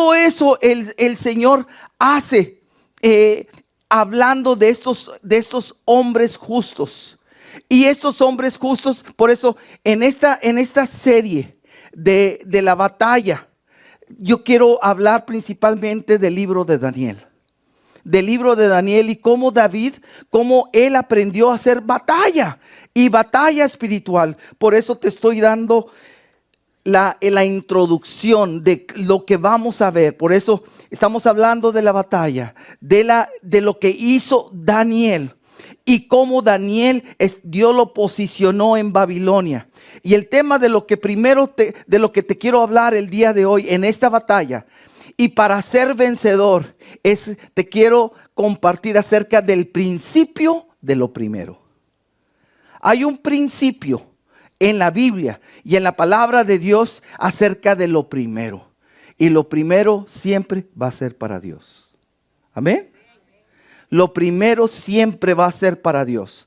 todo eso el Señor hace, hablando de estos hombres justos. Y estos hombres justos, por eso en esta serie de la batalla, yo quiero hablar principalmente del libro de Daniel. Del libro de Daniel y cómo David, cómo él aprendió a hacer batalla y batalla espiritual. Por eso te estoy dando la introducción de lo que vamos a ver. Por eso estamos hablando de la batalla, de lo que hizo Daniel y cómo Daniel Dios lo posicionó en Babilonia. Y el tema de lo que de lo que te quiero hablar el día de hoy en esta batalla, y para ser vencedor, te quiero compartir acerca del principio de lo primero. Hay un principio en la Biblia y en la palabra de Dios acerca de lo primero. Y lo primero siempre va a ser para Dios. Amén. Lo primero siempre va a ser para Dios.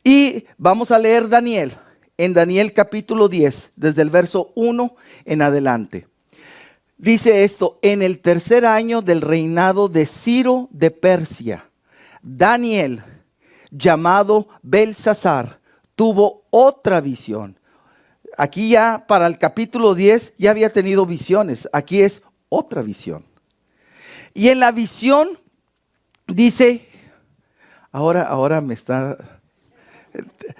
Y vamos a leer Daniel, en Daniel capítulo 10, desde el verso 1 en adelante. Dice esto: en el tercer año del reinado de Ciro de Persia, Daniel, llamado Belsasar, tuvo otra visión. Aquí ya para el capítulo 10 ya había tenido visiones. Aquí es otra visión. Y en la visión dice, ahora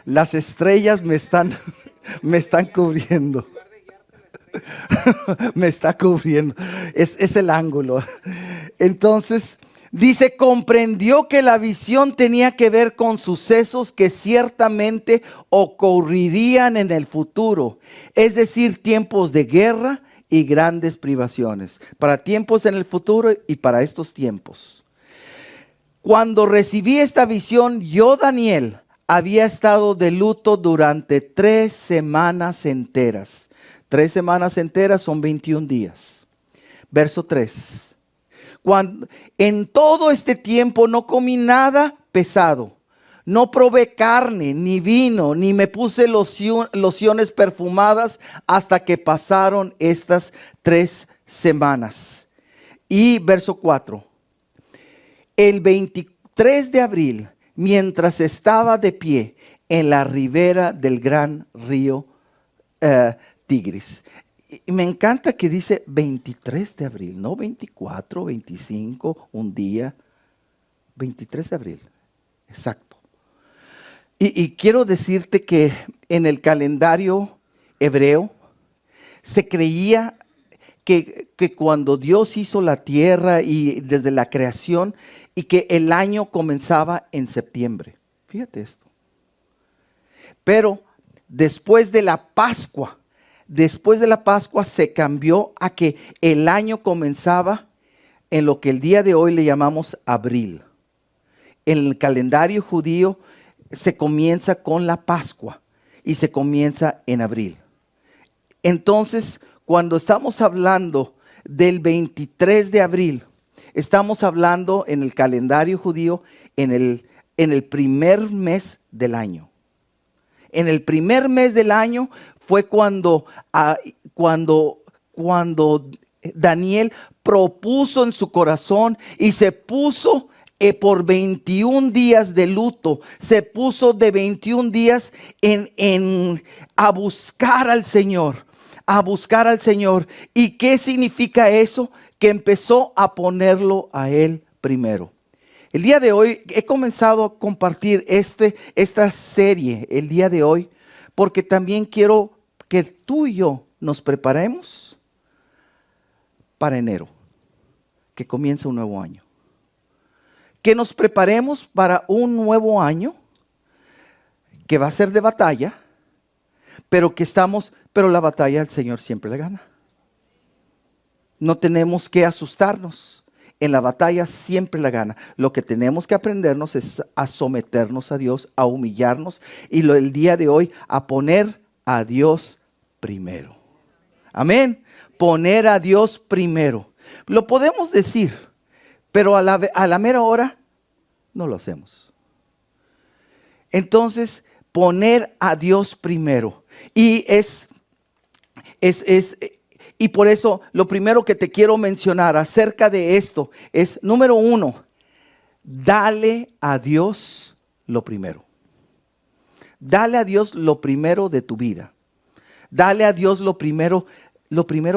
las estrellas me están cubriendo. Me está cubriendo. Es el ángulo. Entonces dice: comprendió que la visión tenía que ver con sucesos que ciertamente ocurrirían en el futuro, es decir, tiempos de guerra y grandes privaciones, para tiempos en el futuro y para estos tiempos. Cuando recibí esta visión, yo, Daniel, había estado de luto durante 3 semanas enteras. 3 semanas enteras son 21 días. Verso 3. En todo este tiempo no comí nada pesado. No probé carne, ni vino, ni me puse lociones perfumadas hasta que pasaron estas 3 semanas. Y verso 4. El 23 de abril, mientras estaba de pie en la ribera del gran río Tigris. Y me encanta que dice 23 de abril, no 24, 25, un día. 23 de abril, exacto. Y quiero decirte que en el calendario hebreo se creía que cuando Dios hizo la tierra y desde la creación, y que el año comenzaba en septiembre. Fíjate esto. Pero después de la Pascua se cambió a que el año comenzaba en lo que el día de hoy le llamamos abril. En el calendario judío se comienza con la Pascua y se comienza en abril. Entonces, cuando estamos hablando del 23 de abril, estamos hablando en el calendario judío en el primer mes del año. En el primer mes del año fue cuando Daniel propuso en su corazón y se puso por 21 días de luto. Se puso de 21 días a buscar al Señor. A buscar al Señor. ¿Y qué significa eso? Que empezó a ponerlo a Él primero. El día de hoy he comenzado a compartir esta serie el día de hoy porque también quiero que tú y yo nos preparemos para enero, que comienza un nuevo año. Que nos preparemos para un nuevo año que va a ser de batalla, pero la batalla el Señor siempre la gana. No tenemos que asustarnos. En la batalla siempre la gana. Lo que tenemos que aprendernos es a someternos a Dios, a humillarnos y el día de hoy a poner a Dios primero. Amén. Poner a Dios primero. Lo podemos decir, pero a la mera hora no lo hacemos. Entonces, poner a Dios primero. Y Y por eso lo primero que te quiero mencionar acerca de esto es, número uno, dale a Dios lo primero. Dale a Dios lo primero de tu vida. Dale a Dios lo primero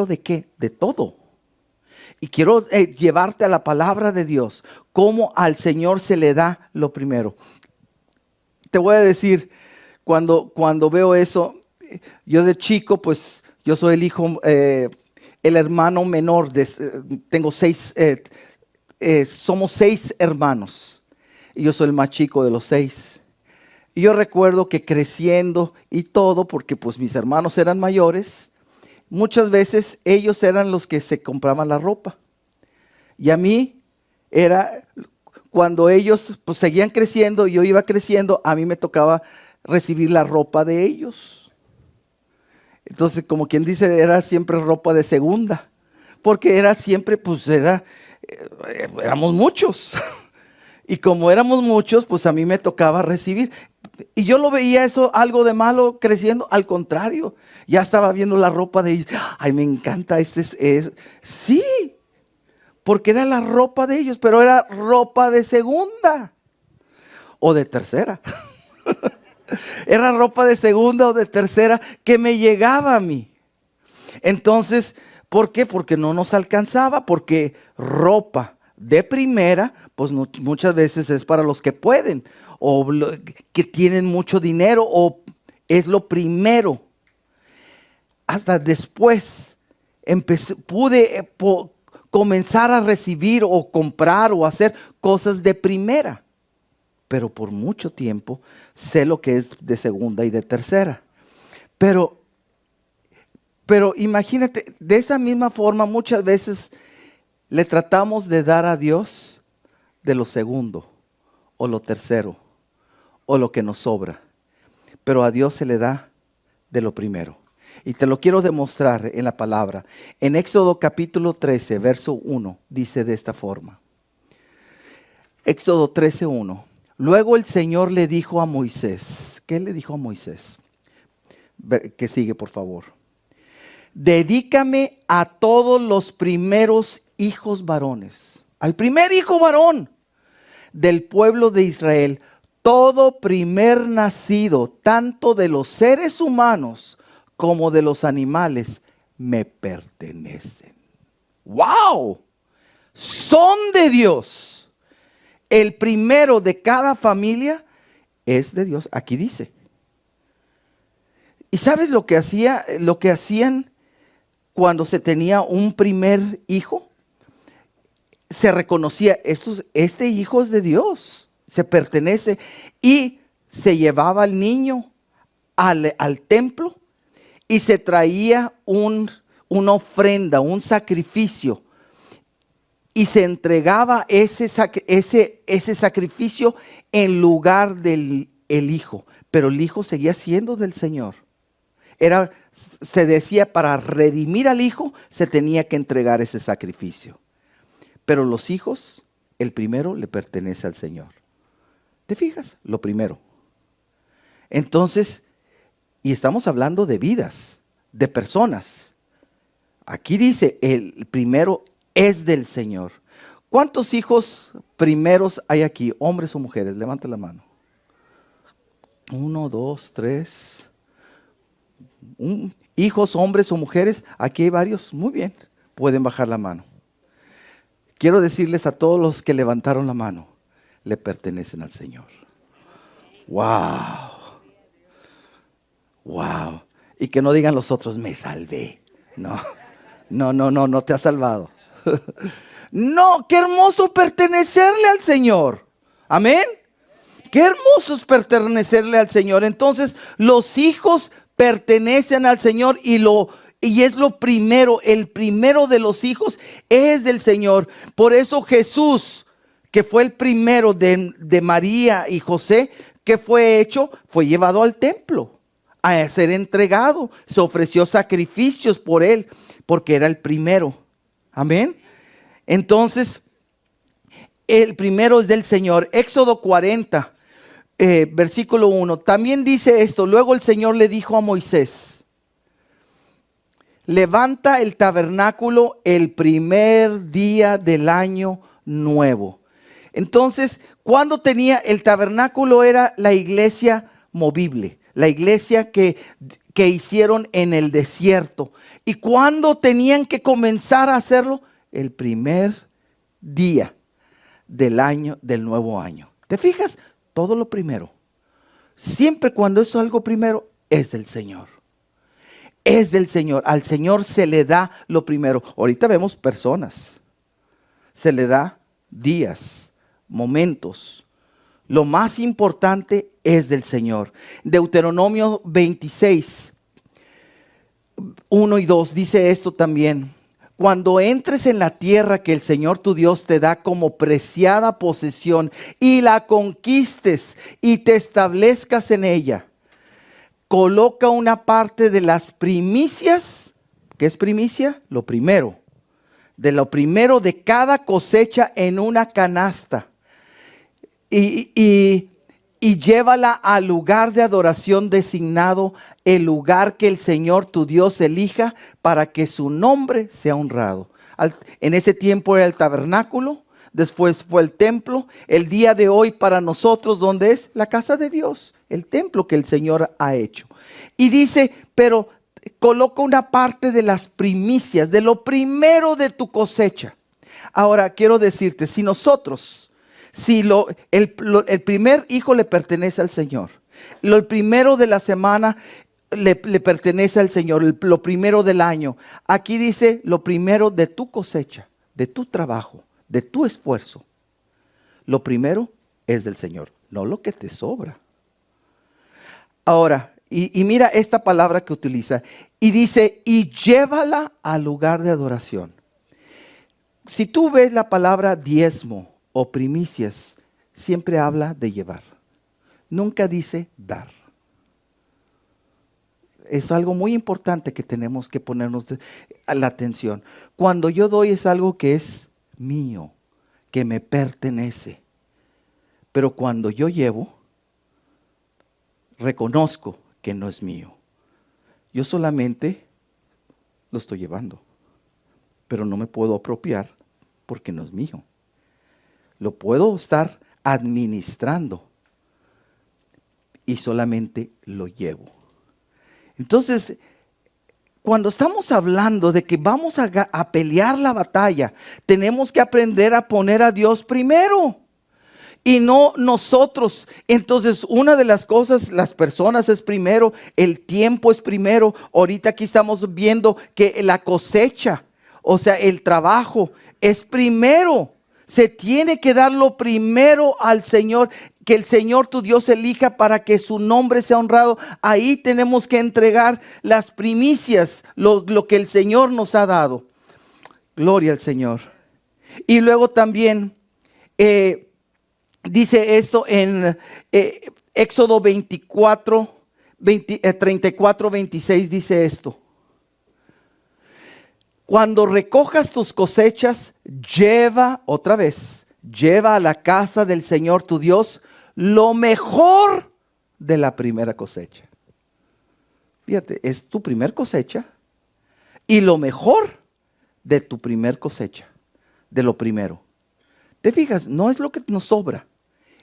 ¿de qué? De todo. Y quiero llevarte a la palabra de Dios, cómo al Señor se le da lo primero. Te voy a decir, cuando veo eso, yo de chico, pues yo soy el hijo, el hermano menor, tengo somos 6 hermanos. Y yo soy el más chico de los 6. Y yo recuerdo que creciendo y todo, porque pues mis hermanos eran mayores, muchas veces ellos eran los que se compraban la ropa. Y a mí era, cuando ellos pues seguían creciendo, yo iba creciendo, a mí me tocaba recibir la ropa de ellos. Entonces, como quien dice, era siempre ropa de segunda. Porque era siempre, pues éramos muchos. Y como éramos muchos, pues a mí me tocaba recibir. Y yo lo veía eso algo de malo creciendo. Al contrario, ya estaba viendo la ropa de ellos. Ay, me encanta, sí, porque era la ropa de ellos, pero era ropa de segunda o de tercera. Era ropa de segunda o de tercera que me llegaba a mí. Entonces, ¿por qué? Porque no nos alcanzaba, porque ropa de primera, pues muchas veces es para los que pueden, o que tienen mucho dinero, o es lo primero. Hasta después pude comenzar a recibir o comprar o hacer cosas de primera. Pero por mucho tiempo sé lo que es de segunda y de tercera. Pero imagínate, de esa misma forma muchas veces le tratamos de dar a Dios de lo segundo o lo tercero o lo que nos sobra. Pero a Dios se le da de lo primero. Y te lo quiero demostrar en la palabra. En Éxodo capítulo 13, verso 1, dice de esta forma. Éxodo 13, 1. Luego el Señor le dijo a Moisés. ¿Qué le dijo a Moisés? Que sigue, por favor. Dedícame a todos los primeros hijos varones. Al primer hijo varón del pueblo de Israel. Todo primer nacido, tanto de los seres humanos como de los animales, me pertenecen. ¡Wow! Son de Dios. El primero de cada familia es de Dios. Aquí dice. ¿Y sabes lo que hacían cuando se tenía un primer hijo? Se reconocía, este hijo es de Dios, se pertenece, y se llevaba al niño al templo y se traía una ofrenda, un sacrificio, y se entregaba ese sacrificio en lugar del hijo, pero el hijo seguía siendo del Señor. Se decía, para redimir al hijo se tenía que entregar ese sacrificio. Pero los hijos, el primero le pertenece al Señor. ¿Te fijas? Lo primero. Entonces, y estamos hablando de vidas, de personas. Aquí dice, el primero es del Señor. ¿Cuántos hijos primeros hay aquí? ¿Hombres o mujeres? Levanta la mano. 1, 2, 3. Hijos, hombres o mujeres. Aquí hay varios. Muy bien. Pueden bajar la mano. Quiero decirles a todos los que levantaron la mano, le pertenecen al Señor. ¡Wow! ¡Wow! Y que no digan los otros, me salvé. No te has salvado. No, qué hermoso pertenecerle al Señor. Amén. Qué hermoso es pertenecerle al Señor. Entonces, los hijos pertenecen al Señor y es lo primero, el primero de los hijos es del Señor. Por eso Jesús, que fue el primero de María y José, ¿qué fue hecho? Fue llevado al templo a ser entregado. Se ofreció sacrificios por él, porque era el primero. Amén. Entonces, el primero es del Señor. Éxodo 40, versículo 1. También dice esto: luego el Señor le dijo a Moisés, levanta el tabernáculo el primer día del año nuevo. Entonces, cuando tenía el tabernáculo era la iglesia movible, la iglesia que hicieron en el desierto. ¿Y cuándo tenían que comenzar a hacerlo? El primer día del año, del nuevo año. ¿Te fijas? Todo lo primero. Siempre cuando es algo primero, es del Señor. Es del Señor. Al Señor se le da lo primero. Ahorita vemos personas. Se le da días, momentos. Lo más importante es del Señor. Deuteronomio 26, 1 y 2 dice esto también. Cuando entres en la tierra que el Señor tu Dios te da como preciada posesión y la conquistes y te establezcas en ella, coloca una parte de las primicias. ¿Qué es primicia? Lo primero. De lo primero de cada cosecha en una canasta. Y llévala al lugar de adoración designado, el lugar que el Señor tu Dios elija para que su nombre sea honrado. En ese tiempo era el tabernáculo, después fue el templo. El día de hoy para nosotros, ¿dónde es? La casa de Dios, el templo que el Señor ha hecho. Y dice, pero coloca una parte de las primicias, de lo primero de tu cosecha. Ahora quiero decirte, si el primer hijo le pertenece al Señor, el primero de la semana le pertenece al Señor, lo primero del año. Aquí dice lo primero de tu cosecha, de tu trabajo, de tu esfuerzo. Lo primero es del Señor, no lo que te sobra. Ahora, y mira esta palabra que utiliza. Y dice, y llévala al lugar de adoración. Si tú ves la palabra diezmo o primicias, siempre habla de llevar. Nunca dice dar. Es algo muy importante que tenemos que ponernos a la atención. Cuando yo doy es algo que es mío, que me pertenece. Pero cuando yo llevo, reconozco que no es mío. Yo solamente lo estoy llevando, pero no me puedo apropiar porque no es mío. Lo puedo estar administrando y solamente lo llevo. Entonces, cuando estamos hablando de que vamos a pelear la batalla, tenemos que aprender a poner a Dios primero. Y no nosotros. Entonces, una de las cosas, las personas es primero, el tiempo es primero. Ahorita aquí estamos viendo que la cosecha, o sea, el trabajo es primero. Se tiene que dar lo primero al Señor, que el Señor tu Dios elija para que su nombre sea honrado. Ahí tenemos que entregar las primicias, lo que el Señor nos ha dado. Gloria al Señor. Y luego también dice esto en Éxodo 34, 26 dice esto. Cuando recojas tus cosechas, lleva a la casa del Señor tu Dios lo mejor de la primera cosecha. Fíjate, es tu primer cosecha y lo mejor de tu primer cosecha, de lo primero. Te fijas, no es lo que nos sobra.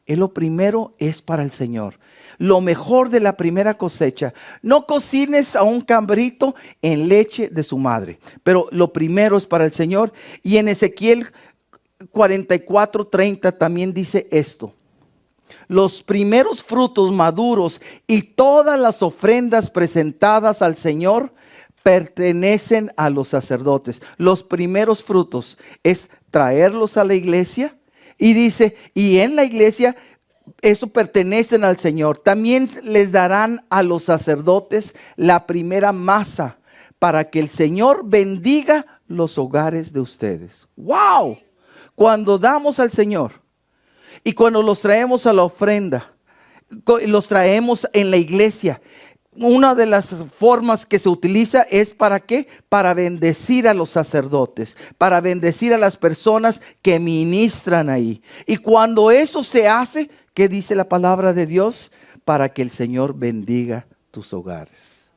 Lo primero es para el Señor. Lo mejor de la primera cosecha. No cocines a un cabrito en leche de su madre. Pero lo primero es para el Señor. Y en Ezequiel 44:30 también dice esto. Los primeros frutos maduros y todas las ofrendas presentadas al Señor pertenecen a los sacerdotes. Los primeros frutos es traerlos a la iglesia. Y dice, y en la iglesia, eso pertenecen al Señor. También les darán a los sacerdotes la primera masa para que el Señor bendiga los hogares de ustedes. ¡Wow! Cuando damos al Señor y cuando los traemos a la ofrenda, los traemos en la iglesia. Una de las formas que se utiliza es ¿para qué? Para bendecir a los sacerdotes, para bendecir a las personas que ministran ahí. Y cuando eso se hace, ¿qué dice la palabra de Dios? Para que el Señor bendiga tus hogares.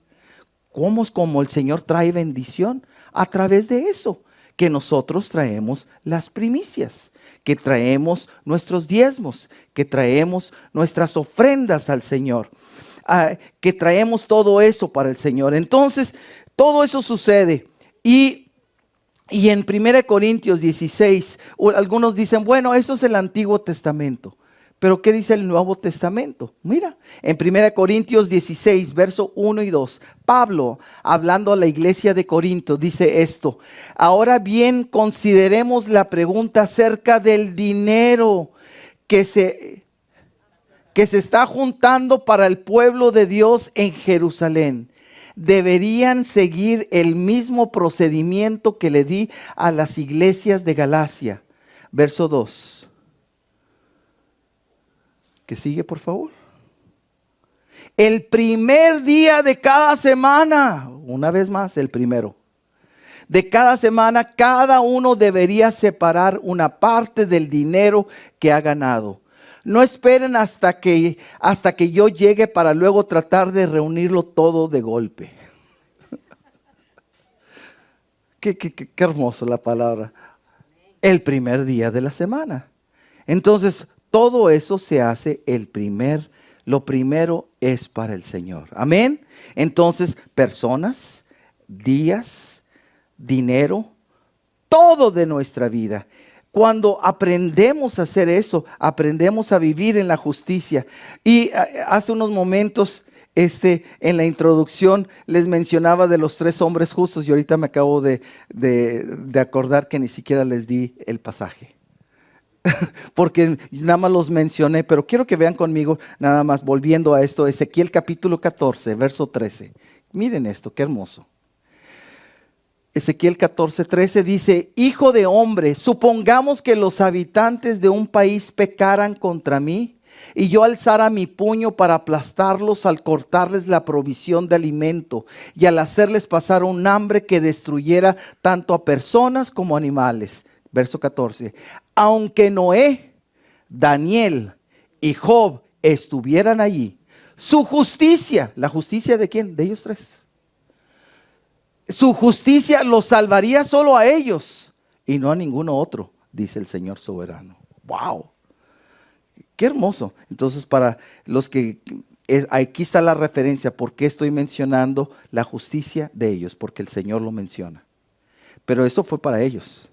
¿Cómo es como el Señor trae bendición? A través de eso, que nosotros traemos las primicias, que traemos nuestros diezmos, que traemos nuestras ofrendas al Señor, que traemos todo eso para el Señor. Entonces, todo eso sucede. Y en 1 Corintios 16, algunos dicen, bueno, eso es el Antiguo Testamento. Pero ¿qué dice el Nuevo Testamento? Mira, en 1 Corintios 16, verso 1 y 2, Pablo, hablando a la iglesia de Corinto, dice esto: ahora bien, consideremos la pregunta acerca del dinero que se está juntando para el pueblo de Dios en Jerusalén. Deberían seguir el mismo procedimiento que le di a las iglesias de Galacia. Verso 2. Que sigue, por favor. El primer día de cada semana, una vez más, el primero de cada semana, cada uno debería separar una parte del dinero que ha ganado. No esperen hasta que yo llegue para luego tratar de reunirlo todo de golpe. Qué hermoso la palabra. El primer día de la semana. Entonces, todo eso se hace lo primero es para el Señor. Amén. Entonces, personas, días, dinero, todo de nuestra vida. Cuando aprendemos a hacer eso, aprendemos a vivir en la justicia. Y hace unos momentos, en la introducción les mencionaba de los 3 hombres justos y ahorita me acabo de acordar que ni siquiera les di el pasaje. Porque nada más los mencioné, pero quiero que vean conmigo, nada más volviendo a esto, Ezequiel capítulo 14, verso 13. Miren esto, qué hermoso. Ezequiel 14, 13 dice: hijo de hombre, supongamos que los habitantes de un país pecaran contra mí y yo alzara mi puño para aplastarlos al cortarles la provisión de alimento y al hacerles pasar un hambre que destruyera tanto a personas como animales. Verso 14. Aunque Noé, Daniel y Job estuvieran allí, su justicia, ¿la justicia de quién? De ellos 3. Su justicia los salvaría solo a ellos y no a ninguno otro, dice el Señor soberano. ¡Wow! ¡Qué hermoso! Entonces, para los que, aquí está la referencia, ¿por qué estoy mencionando la justicia de ellos? Porque el Señor lo menciona. Pero eso fue para ellos.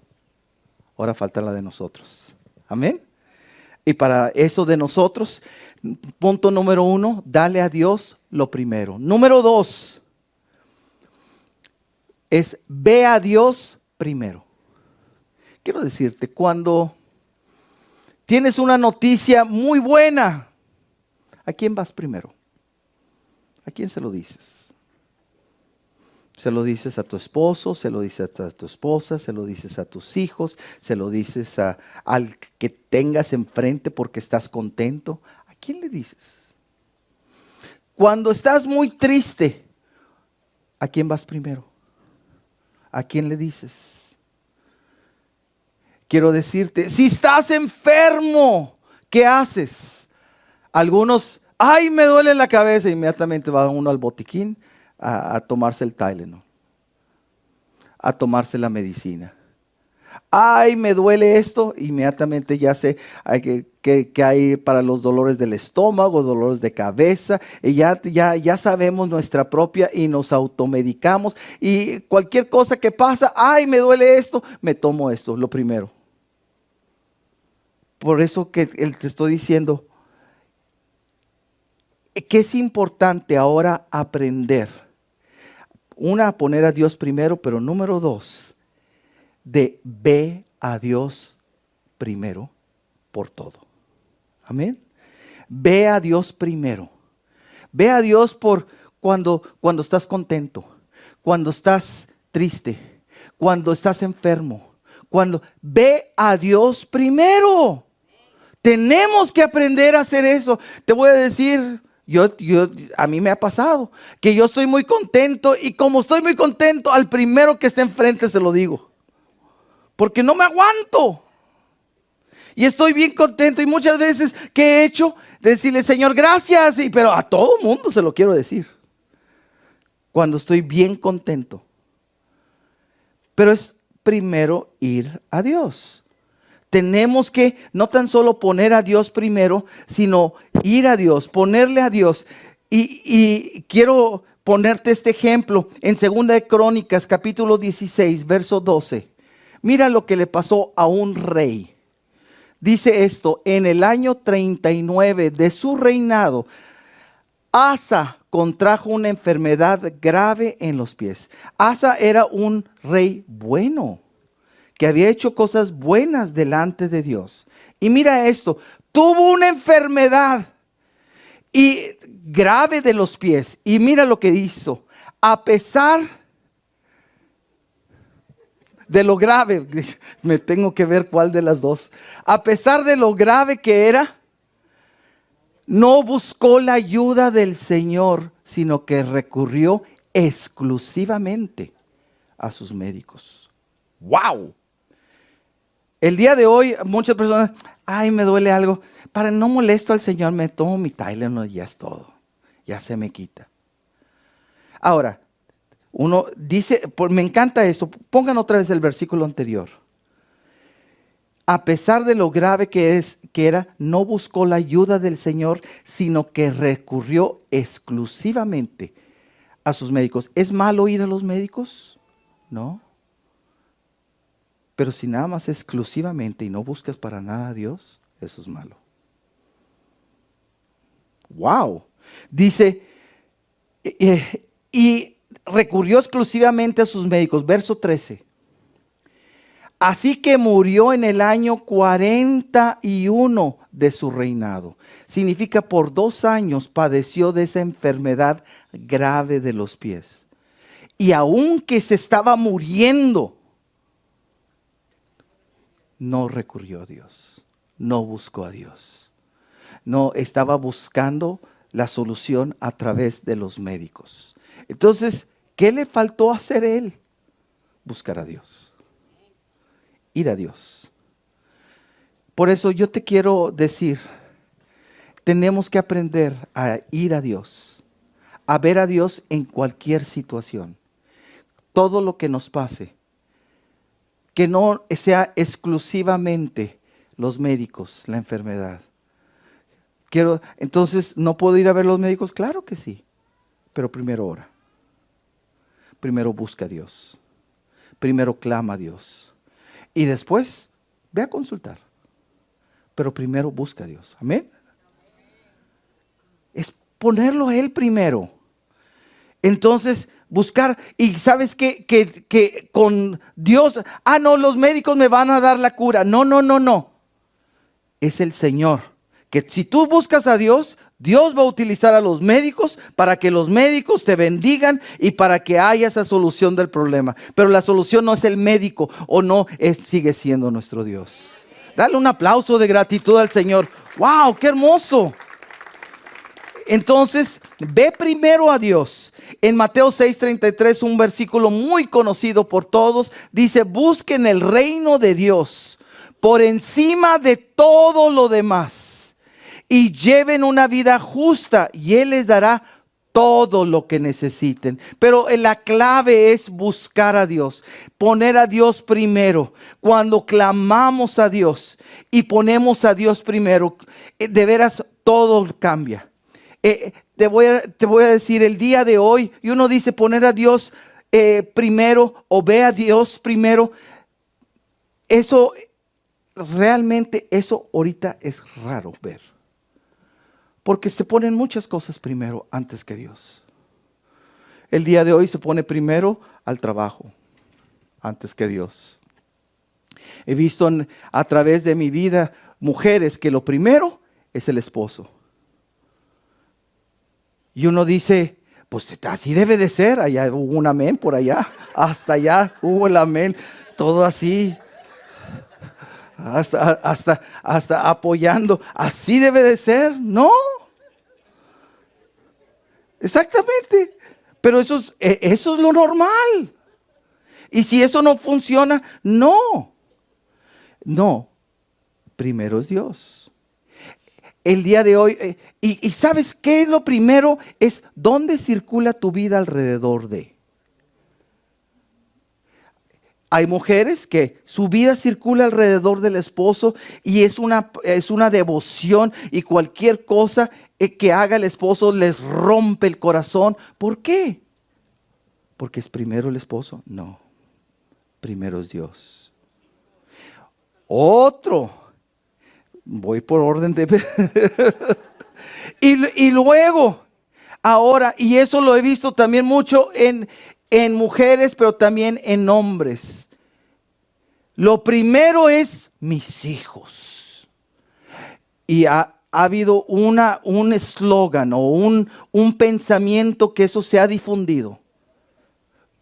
Ahora falta la de nosotros. Amén. Y para eso de nosotros, punto número 1, dale a Dios lo primero. Número 2, es ve a Dios primero. Quiero decirte, cuando tienes una noticia muy buena, ¿a quién vas primero? ¿A quién se lo dices? Se lo dices a tu esposo, se lo dices a tu esposa, se lo dices a tus hijos, se lo dices al que tengas enfrente porque estás contento. ¿A quién le dices? Cuando estás muy triste, ¿a quién vas primero? ¿A quién le dices? Quiero decirte, si estás enfermo, ¿qué haces? Algunos, ¡ay, me duele la cabeza! Inmediatamente va uno al botiquín a tomarse el Tylenol, a tomarse la medicina. ¡Ay, me duele esto! Inmediatamente ya sé que hay para los dolores del estómago, dolores de cabeza. Y ya sabemos nuestra propia y nos automedicamos. Y cualquier cosa que pasa, ¡ay, me duele esto! Me tomo esto, lo primero. Por eso que te estoy diciendo que es importante ahora aprender. Una, a poner a Dios primero, pero número 2, de ve a Dios primero por todo. Amén. Ve a Dios primero. Ve a Dios por cuando estás contento, cuando estás triste, cuando estás enfermo. Ve a Dios primero. Tenemos que aprender a hacer eso. Te voy a decir, a mí me ha pasado que yo estoy muy contento y como estoy muy contento, al primero que esté enfrente se lo digo. Porque no me aguanto. Y estoy bien contento y muchas veces, ¿qué he hecho? Decirle, Señor, gracias. Pero a todo mundo se lo quiero decir. cuando estoy bien contento. Pero es primero ir a Dios. Tenemos que no tan solo poner a Dios primero, sino ir a Dios, ponerle a Dios. Y quiero ponerte este ejemplo en 2 de Crónicas, capítulo 16, verso 12. Mira lo que le pasó a un rey. Dice esto: en el año 39 de su reinado, Asa contrajo una enfermedad grave en los pies. Asa era un rey bueno, que había hecho cosas buenas delante de Dios. Y mira esto, tuvo una enfermedad grave de los pies. Y mira lo que hizo. A pesar de lo grave, me tengo que ver cuál de las dos. A pesar de lo grave que era, no buscó la ayuda del Señor, sino que recurrió exclusivamente a sus médicos. ¡Wow! El día de hoy muchas personas, ay, me duele algo. Para no molesto al Señor, me tomo mi Tylenol y ya es todo. Ya se me quita. Ahora, uno dice, me encanta esto. Pongan otra vez el versículo anterior. A pesar de lo grave que era, no buscó la ayuda del Señor, sino que recurrió exclusivamente a sus médicos. ¿Es malo ir a los médicos? No. Pero si nada más exclusivamente y no buscas para nada a Dios, eso es malo. ¡Wow! Dice, y recurrió exclusivamente a sus médicos. Verso 13. Así que murió en el año 41 de su reinado. Significa por 2 años padeció de esa enfermedad grave de los pies. Y aunque se estaba muriendo, no recurrió a Dios, no buscó a Dios. No estaba buscando la solución a través de los médicos. Entonces, ¿qué le faltó hacer él? Buscar a Dios. Ir a Dios. Por eso yo te quiero decir, tenemos que aprender a ir a Dios, a ver a Dios en cualquier situación. Todo lo que nos pase, que no sea exclusivamente los médicos, la enfermedad. Entonces, ¿no puedo ir a ver los médicos? Claro que sí, pero primero ora. Primero busca a Dios. Primero clama a Dios. Y después, ve a consultar. Pero primero busca a Dios. Amén. Es ponerlo a Él primero. Entonces, buscar. Y sabes que con Dios, no, los médicos me van a dar la cura. No. Es el Señor. Que si tú buscas a Dios, Dios va a utilizar a los médicos para que los médicos te bendigan y para que haya esa solución del problema. Pero la solución no es el médico o no, sigue siendo nuestro Dios. Dale un aplauso de gratitud al Señor. ¡Wow! ¡Qué hermoso! Entonces, ve primero a Dios. En Mateo 6:33, un versículo muy conocido por todos, dice: busquen el reino de Dios por encima de todo lo demás. Y lleven una vida justa y Él les dará todo lo que necesiten. Pero la clave es buscar a Dios, poner a Dios primero. Cuando clamamos a Dios y ponemos a Dios primero, de veras todo cambia. Te voy a decir, el día de hoy, y uno dice poner a Dios primero o ve a Dios primero. Eso realmente, eso ahorita es raro ver. Porque se ponen muchas cosas primero antes que Dios. El día de hoy se pone primero al trabajo antes que Dios. He visto a través de mi vida mujeres que lo primero es el esposo. Y uno dice, pues así debe de ser. Allá hubo un amén por allá. Hasta allá hubo el amén. Todo así. Hasta apoyando. Así debe de ser. No. Exactamente. Pero eso es lo normal. Y si eso no funciona, no. Primero es Dios. el día de hoy, y ¿sabes qué es lo primero? Es dónde circula tu vida alrededor de. Hay mujeres que su vida circula alrededor del esposo y es una devoción, y cualquier cosa que haga el esposo les rompe el corazón. ¿Por qué? ¿Porque es primero el esposo? No, primero es Dios. Otro, voy por orden de... y luego, ahora, y eso lo he visto también mucho en mujeres, pero también en hombres. Lo primero es mis hijos. Y ha habido un eslogan o un pensamiento que eso se ha difundido.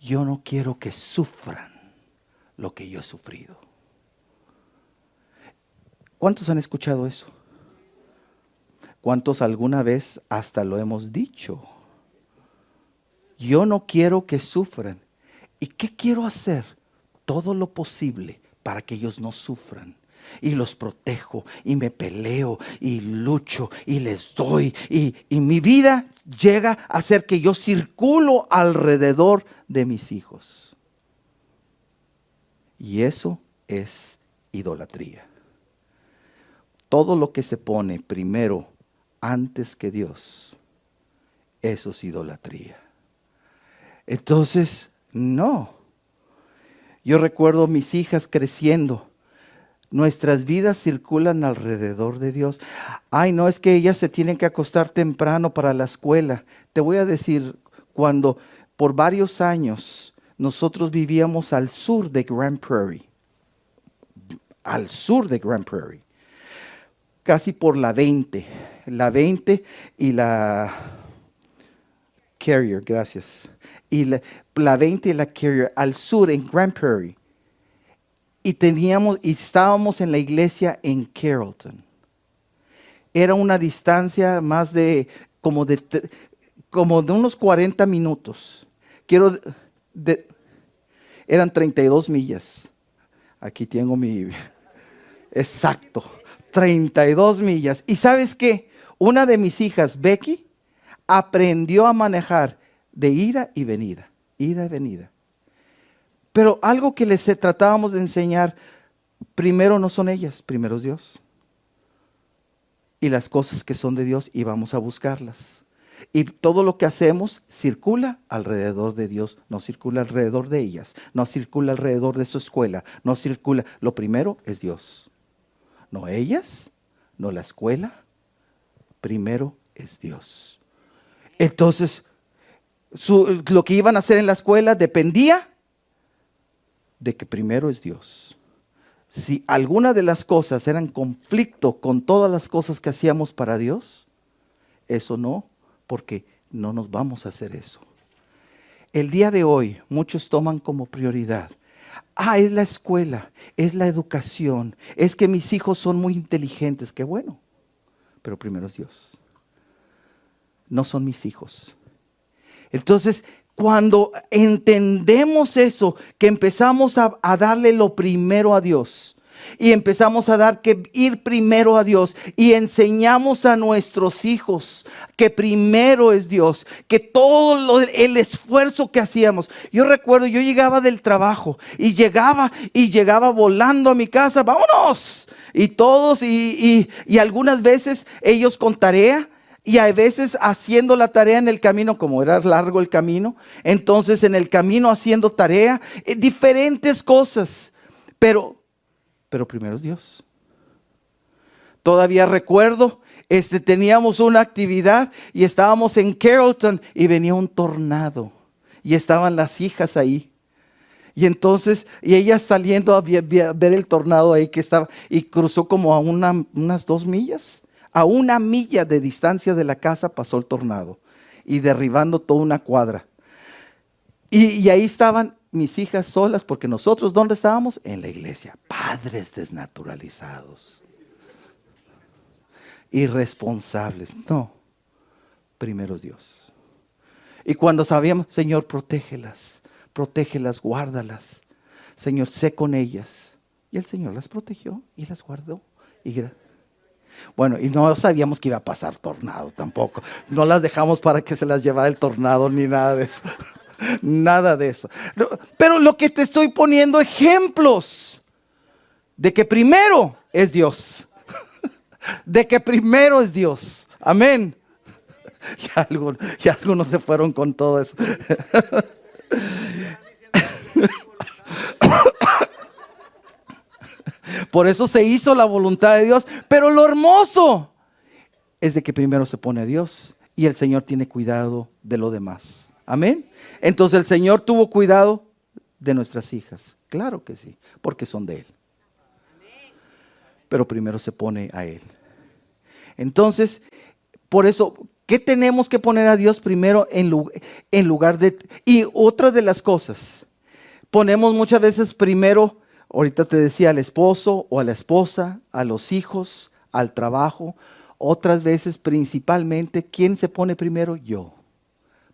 Yo no quiero que sufran lo que yo he sufrido. ¿Cuántos han escuchado eso? ¿Cuántos alguna vez hasta lo hemos dicho? Yo no quiero que sufran. ¿Y qué quiero hacer? Todo lo posible para que ellos no sufran. Y los protejo, y me peleo, y lucho, y les doy. Y mi vida llega a ser que yo circulo alrededor de mis hijos. Y eso es idolatría. Todo lo que se pone primero antes que Dios, eso es idolatría. Entonces, no. Yo recuerdo mis hijas creciendo. Nuestras vidas circulan alrededor de Dios. Ay, no, es que ellas se tienen que acostar temprano para la escuela. Te voy a decir, cuando por varios años nosotros vivíamos al sur de Grand Prairie. Al sur de Grand Prairie. Casi por la 20. La 20 y la Carrier, gracias. Y la 20 y la Carrier al sur en Grand Prairie. Y estábamos en la iglesia en Carrollton. Era una distancia más como de unos 40 minutos. Eran 32 millas. Aquí tengo exacto, 32 millas. ¿Y sabes qué? Una de mis hijas, Becky, aprendió a manejar de ida y venida, ida y venida. Pero algo que les tratábamos de enseñar, primero no son ellas, primero es Dios. Y las cosas que son de Dios, y vamos a buscarlas. Y todo lo que hacemos circula alrededor de Dios, no circula alrededor de ellas, no circula alrededor de su escuela, no circula. Lo primero es Dios. No ellas, no la escuela, primero es Dios. Entonces, lo que iban a hacer en la escuela dependía de que primero es Dios. Si alguna de las cosas eran conflicto con todas las cosas que hacíamos para Dios, eso no, porque no nos vamos a hacer eso. El día de hoy muchos toman como prioridad, es la escuela, es la educación, es que mis hijos son muy inteligentes, qué bueno, pero primero es Dios. No son mis hijos. Entonces, cuando entendemos eso, que empezamos a darle lo primero a Dios, y empezamos a ir primero a Dios, y enseñamos a nuestros hijos que primero es Dios, que todo el esfuerzo que hacíamos. Yo recuerdo, yo llegaba del trabajo y llegaba volando a mi casa, vámonos, y todos, y algunas veces ellos con tarea. Y a veces haciendo la tarea en el camino, como era largo el camino, entonces en el camino haciendo tarea, diferentes cosas. Pero primero es Dios. Todavía recuerdo, teníamos una actividad y estábamos en Carrollton y venía un tornado. Y estaban las hijas ahí. Y entonces, ellas saliendo a ver el tornado ahí que estaba, y cruzó como a unas 2 millas. A 1 milla de distancia de la casa pasó el tornado y derribando toda una cuadra. Y ahí estaban mis hijas solas, porque nosotros, ¿dónde estábamos? En la iglesia. Padres desnaturalizados, irresponsables. No, primero es Dios. Y cuando sabíamos, Señor, protégelas, guárdalas. Señor, sé con ellas. Y el Señor las protegió y las guardó. Bueno, y no sabíamos que iba a pasar tornado tampoco. No las dejamos para que se las llevara el tornado ni nada de eso. Nada de eso. Pero lo que te estoy poniendo algunos de que primero es Dios. De que primero es Dios. Amén. Ya algunos se fueron con todo eso. Por eso se hizo la voluntad de Dios. Pero lo hermoso es de que primero se pone a Dios y el Señor tiene cuidado de lo demás. Amén. Entonces el Señor tuvo cuidado de nuestras hijas. Claro que sí, porque son de Él. Pero primero se pone a Él. Entonces, por eso, ¿qué tenemos que poner a Dios primero en lugar de? Y otra de las cosas, ponemos muchas veces primero, ahorita te decía, al esposo o a la esposa, a los hijos, al trabajo. Otras veces, principalmente, ¿quién se pone primero? Yo.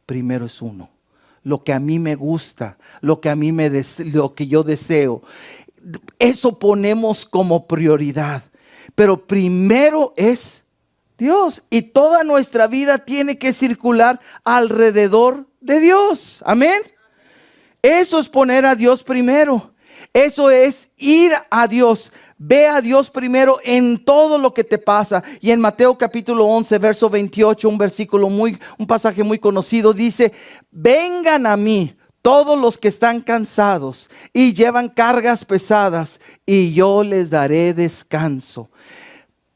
Primero es uno. Lo que a mí me gusta, lo que yo deseo. Eso ponemos como prioridad. Pero primero es Dios. Y toda nuestra vida tiene que circular alrededor de Dios. Amén. Eso es poner a Dios primero. Eso es ir a Dios. Ve a Dios primero en todo lo que te pasa. Y en Mateo capítulo 11, verso 28, un pasaje muy conocido, dice: vengan a mí todos los que están cansados y llevan cargas pesadas, y yo les daré descanso.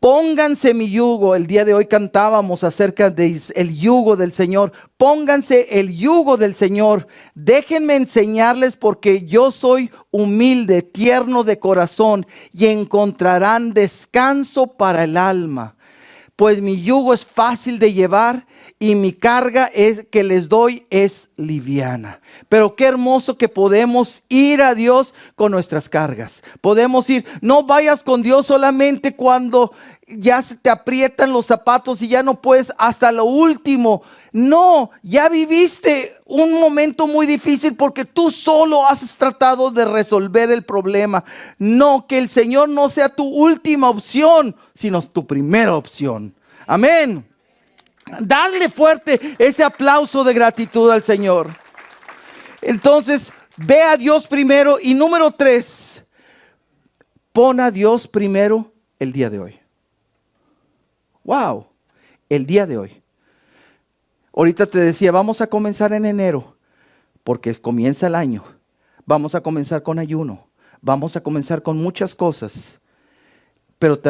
Pónganse mi yugo. El día de hoy cantábamos acerca del yugo del Señor. Pónganse el yugo del Señor. Déjenme enseñarles, porque yo soy humilde, tierno de corazón, y encontrarán descanso para el alma. Pues mi yugo es fácil de llevar y mi carga que les doy es liviana. Pero qué hermoso que podemos ir a Dios con nuestras cargas. Podemos ir, no vayas con Dios solamente cuando ya se te aprietan los zapatos y ya no puedes hasta lo último. No, ya viviste un momento muy difícil porque tú solo has tratado de resolver el problema. No, que el Señor no sea tu última opción, sino tu primera opción. Amén. Darle fuerte ese aplauso de gratitud al Señor. Entonces, ve a Dios primero. Y número 3, pon a Dios primero el día de hoy. Wow, el día de hoy. Ahorita te decía, vamos a comenzar en enero, porque comienza el año. Vamos a comenzar con ayuno. Vamos a comenzar con muchas cosas. Pero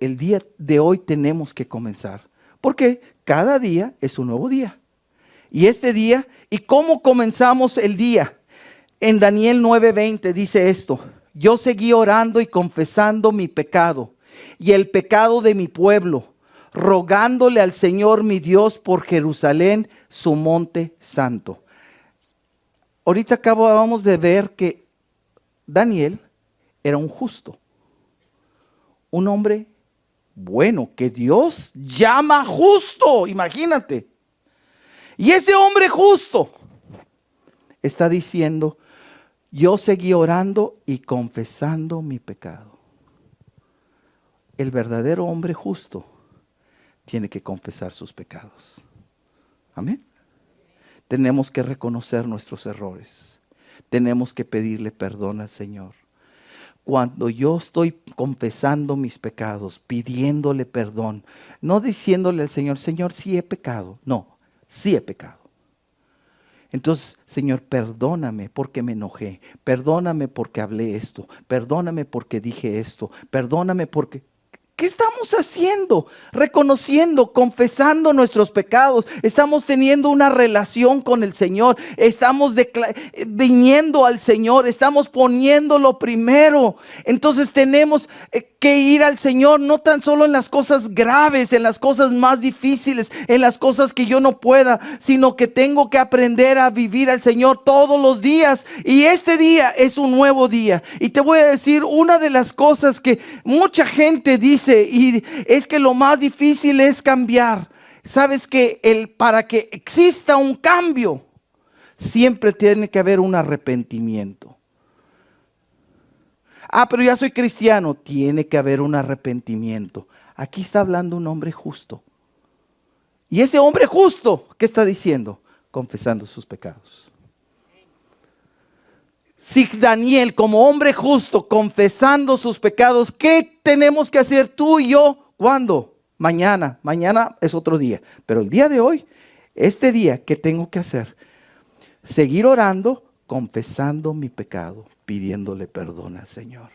el día de hoy tenemos que comenzar. Porque cada día es un nuevo día. Y este día, ¿y cómo comenzamos el día? En Daniel 9:20 dice esto: yo seguí orando y confesando mi pecado y el pecado de mi pueblo, rogándole al Señor mi Dios por Jerusalén, su monte santo. Ahorita acabamos de ver que Daniel era un justo, un hombre bueno, que Dios llama justo, imagínate. Y ese hombre justo está diciendo: yo seguí orando y confesando mi pecado. El verdadero hombre justo tiene que confesar sus pecados. Amén. Tenemos que reconocer nuestros errores. Tenemos que pedirle perdón al Señor. Cuando yo estoy confesando mis pecados, pidiéndole perdón, no diciéndole al Señor: Señor, sí he pecado. No, sí he pecado. Entonces, Señor, perdóname porque me enojé. Perdóname porque hablé esto. Perdóname porque dije esto. Perdóname porque... ¿Qué estamos haciendo? Reconociendo, confesando nuestros pecados. Estamos teniendo una relación con el Señor. Estamos viniendo al Señor. Estamos poniéndolo primero. Entonces tenemos que ir al Señor, no tan solo en las cosas graves, en las cosas más difíciles, en las cosas que yo no pueda, sino que tengo que aprender a vivir al Señor todos los días. Y este día es un nuevo día. Y te voy a decir una de las cosas que mucha gente dice, y es que lo más difícil es cambiar. Sabes que para que exista un cambio, siempre tiene que haber un arrepentimiento. pero ya soy cristiano. Tiene que haber un arrepentimiento. Aquí está hablando un hombre justo. Y ese hombre justo, ¿qué está diciendo? Confesando sus pecados. Si Daniel, como hombre justo, confesando sus pecados, ¿qué tenemos que hacer tú y yo? ¿Cuándo? Mañana. Mañana es otro día. Pero el día de hoy, este día, ¿qué tengo que hacer? Seguir orando, confesando mi pecado, pidiéndole perdón al Señor.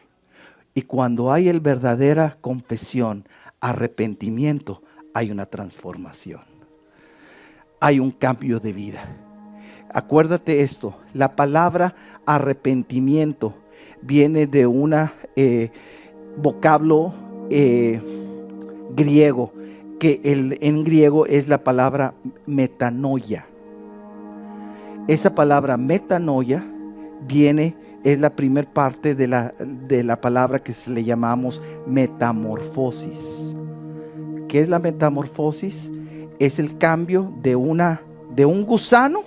Y cuando hay el verdadera confesión, arrepentimiento, hay una transformación. Hay un cambio de vida. Acuérdate esto, la palabra arrepentimiento viene de una vocablo griego, que en griego es la palabra metanoia. Esa palabra metanoia es la primer parte de la palabra que le llamamos metamorfosis. ¿Qué es la metamorfosis? Es el cambio de un gusano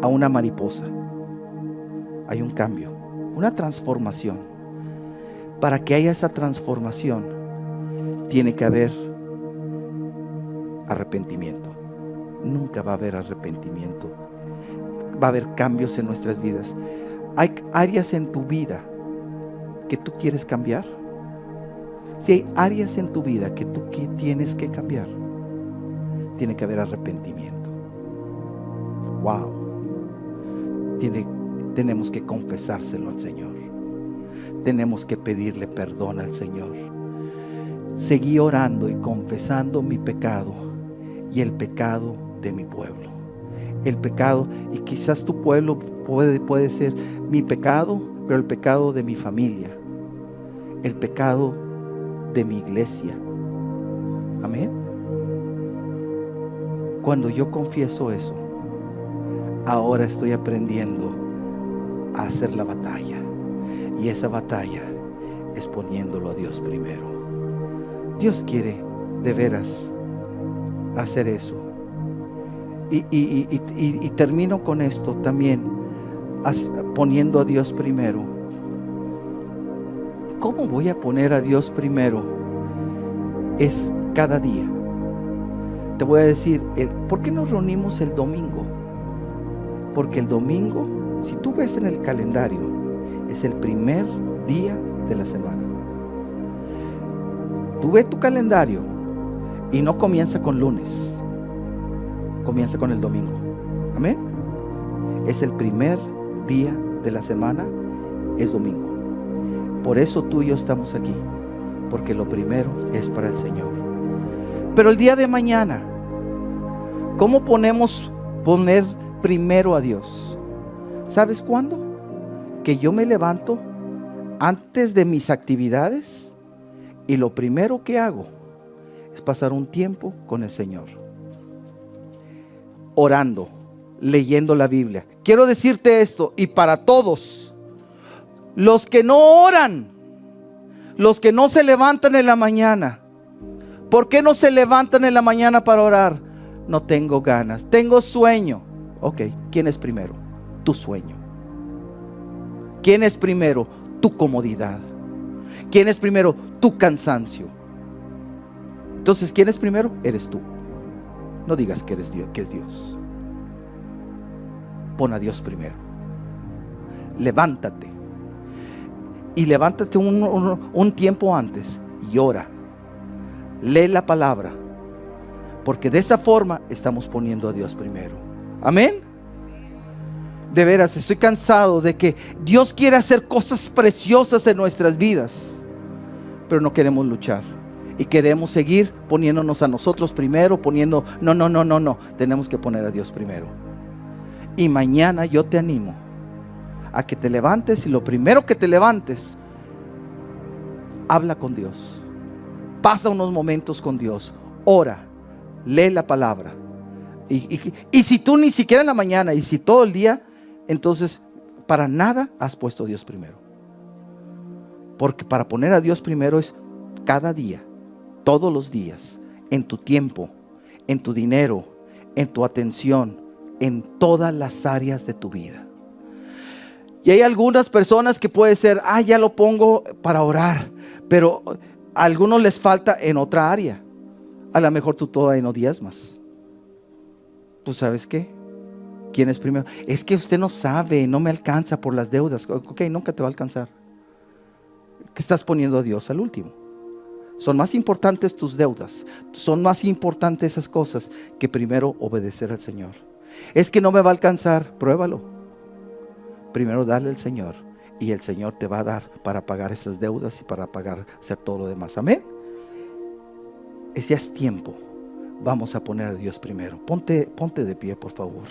a una mariposa. Hay un cambio, una transformación. Para que haya esa transformación, tiene que haber arrepentimiento. Nunca va a haber arrepentimiento. Va a haber cambios en nuestras vidas. ¿Hay áreas en tu vida que tú quieres cambiar? Si hay áreas en tu vida que tú tienes que cambiar, tiene que haber arrepentimiento. Wow. Tenemos que confesárselo al Señor. Tenemos que pedirle perdón al Señor. Seguí orando y confesando mi pecado y el pecado de mi pueblo. El pecado, y quizás tu pueblo puede ser mi pecado, pero el pecado de mi familia, el pecado de mi iglesia. Amén. Cuando yo confieso eso, ahora estoy aprendiendo a hacer la batalla. Y esa batalla es poniéndolo a Dios primero. Dios quiere de veras hacer eso. Y termino con esto también, poniendo a Dios primero. ¿Cómo voy a poner a Dios primero? Es cada día. Te voy a decir, ¿por qué nos reunimos el domingo? Porque el domingo, si tú ves en el calendario, es el primer día de la semana. Tú ves tu calendario y no comienza con lunes, comienza con el domingo. Amén. Es el primer día de la semana, es domingo. Por eso tú y yo estamos aquí, porque lo primero es para el Señor. Pero el día de mañana, ¿cómo poner primero a Dios? ¿Sabes cuándo? Que yo me levanto antes de mis actividades y lo primero que hago es pasar un tiempo con el Señor, orando, leyendo la Biblia. Quiero decirte esto, y para todos los que no oran, los que no se levantan en la mañana. ¿Por qué no se levantan en la mañana para orar? No tengo ganas, tengo sueño. Ok, ¿quién es primero? Tu sueño. ¿Quién es primero? Tu comodidad. ¿Quién es primero? Tu cansancio. Entonces, ¿quién es primero? Eres tú. No digas que eres Dios, que es Dios. Pon a Dios primero. Levántate. Y levántate un tiempo antes y ora. Lee la palabra. Porque de esa forma estamos poniendo a Dios primero. Amén. De veras, estoy cansado de que Dios quiere hacer cosas preciosas en nuestras vidas, pero no queremos luchar. Y queremos seguir poniéndonos a nosotros primero, no. Tenemos que poner a Dios primero. Y mañana yo te animo a que te levantes, y lo primero que te levantes, habla con Dios. Pasa unos momentos con Dios. Ora, lee la palabra. Y si tú ni siquiera en la mañana, y si todo el día, entonces para nada has puesto a Dios primero. Porque para poner a Dios primero es cada día, todos los días, en tu tiempo, en tu dinero, en tu atención, en todas las áreas de tu vida. Y hay algunas personas que puede ser, ya lo pongo para orar, pero a algunos les falta en otra área. A lo mejor tú todavía no diezmas. ¿Tú sabes qué? ¿Quién es primero? Es que usted no sabe, no me alcanza por las deudas. Ok, nunca te va a alcanzar. ¿Qué estás poniendo a Dios al último? Son más importantes tus deudas, son más importantes esas cosas que primero obedecer al Señor. Es que no me va a alcanzar, pruébalo. Primero dale al Señor y el Señor te va a dar para pagar esas deudas y para pagar, hacer todo lo demás. Amén. Ya es tiempo. Vamos a poner a Dios primero. Ponte de pie, por favor.